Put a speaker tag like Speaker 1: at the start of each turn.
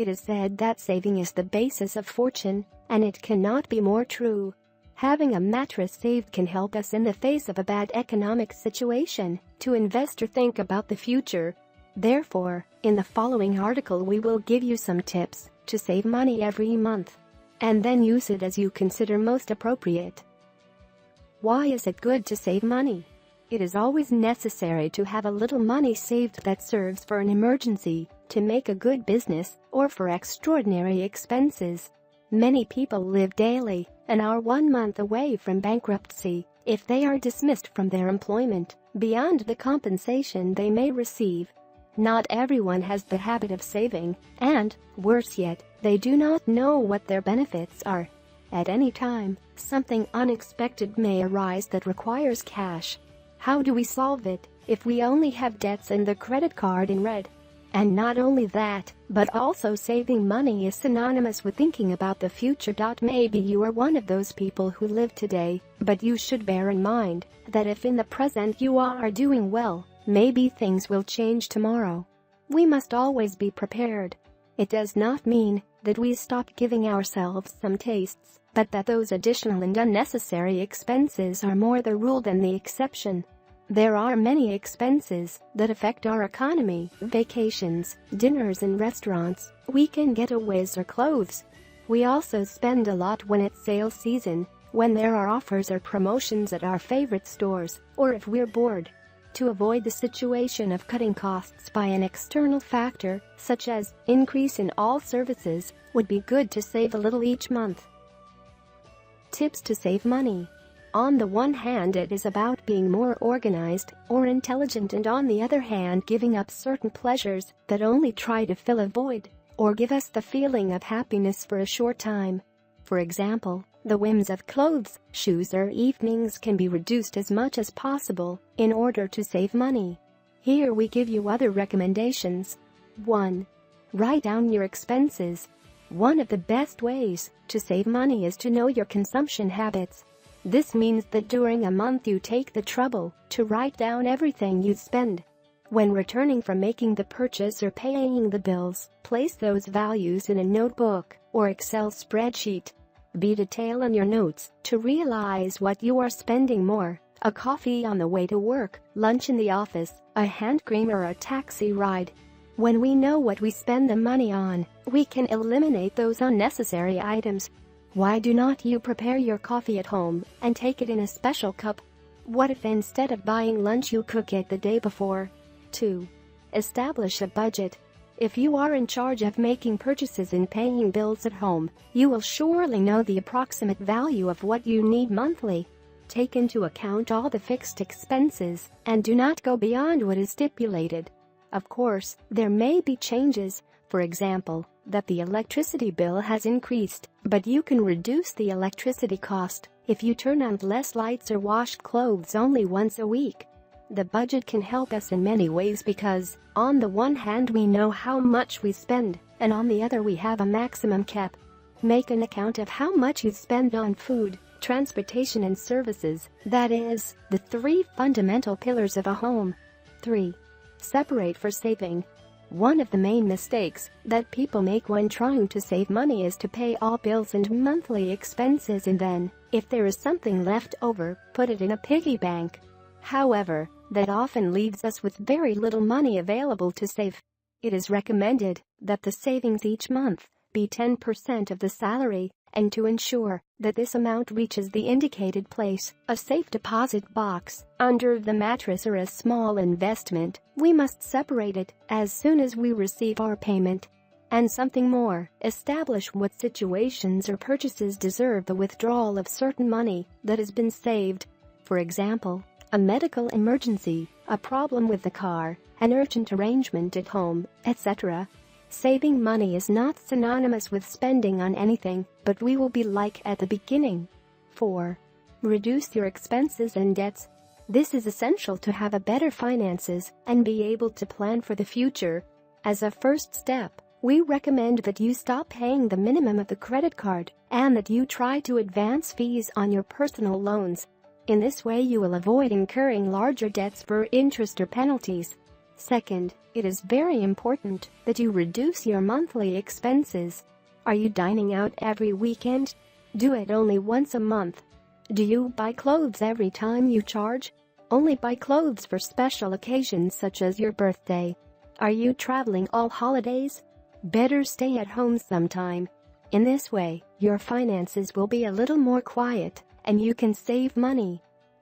Speaker 1: It is said that saving is the basis of fortune, and it cannot be more true. Having a mattress saved can help us in the face of a bad economic situation, to invest or think about the future. Therefore, in the following article we will give you some tips to save money every month, and then use it as you consider most appropriate. Why is it good to save money? It is always necessary to have a little money saved that serves for an emergency, to make a good business, or for extraordinary expenses. Many people live daily and are 1 month away from bankruptcy if they are dismissed from their employment, beyond the compensation they may receive. Not everyone has the habit of saving, and, worse yet, they do not know what their benefits are. At any time, something unexpected may arise that requires cash. How do we solve it if we only have debts and the credit card in red? And not only that, but also saving money is synonymous with thinking about the future. Maybe you are one of those people who live today, but you should bear in mind that if in the present you are doing well, maybe things will change tomorrow. We must always be prepared. It does not mean that we stop giving ourselves some tastes, but that those additional and unnecessary expenses are more the rule than the exception. There are many expenses that affect our economy: vacations, dinners in restaurants, weekend getaways or clothes. We also spend a lot when it's sale season, when there are offers or promotions at our favorite stores, or if we're bored. To avoid the situation of cutting costs by an external factor, such as increase in all services, would be good to save a little each month. Tips to save money. On the one hand, it is about being more organized or intelligent, and on the other hand, giving up certain pleasures that only try to fill a void or give us the feeling of happiness for a short time. For example, the whims of clothes, shoes or evenings can be reduced as much as possible in order to save money. Here we give you other recommendations. 1. Write down your expenses. One of the best ways to save money is to know your consumption habits. This means that during a month you take the trouble to write down everything you spend. When returning from making the purchase or paying the bills, place those values in a notebook or Excel spreadsheet. Be detailed in your notes to realize what you are spending more: a coffee on the way to work, lunch in the office, a hand cream or a taxi ride. When we know what we spend the money on, we can eliminate those unnecessary items. Why do not you prepare your coffee at home and take it in a special cup? What if instead of buying lunch you cook it the day before? 2. Establish a budget. If you are in charge of making purchases and paying bills at home, you will surely know the approximate value of what you need monthly. Take into account all the fixed expenses and do not go beyond what is stipulated. Of course, there may be changes, for example, that the electricity bill has increased, but you can reduce the electricity cost if you turn on less lights or wash clothes only once a week. The budget can help us in many ways because, on the one hand, we know how much we spend, and on the other we have a maximum cap. Make an account of how much you spend on food, transportation and services, that is, the 3 fundamental pillars of a home. 3. Separate for saving. One of the main mistakes that people make when trying to save money is to pay all bills and monthly expenses and then, if there is something left over, put it in a piggy bank. However, that often leaves us with very little money available to save. It is recommended that the savings each month be 10% of the salary, and to ensure that this amount reaches the indicated place, a safe deposit box, under the mattress or a small investment, we must separate it as soon as we receive our payment. And something more, establish what situations or purchases deserve the withdrawal of certain money that has been saved. For example, a medical emergency, a problem with the car, an urgent arrangement at home, etc. Saving money is not synonymous with spending on anything, but we will be like at the beginning. 4. Reduce your expenses and debts. This is essential to have a better finances and be able to plan for the future. As a first step, we recommend that you stop paying the minimum of the credit card and that you try to advance fees on your personal loans. In this way you will avoid incurring larger debts for interest or penalties. Second, it is very important that you reduce your monthly expenses. Are you dining out every weekend? Do it only once a month. Do you buy clothes every time you charge? Only buy clothes for special occasions such as your birthday. Are you traveling all holidays? Better stay at home sometime. In this way, your finances will be a little more quiet, and you can save money.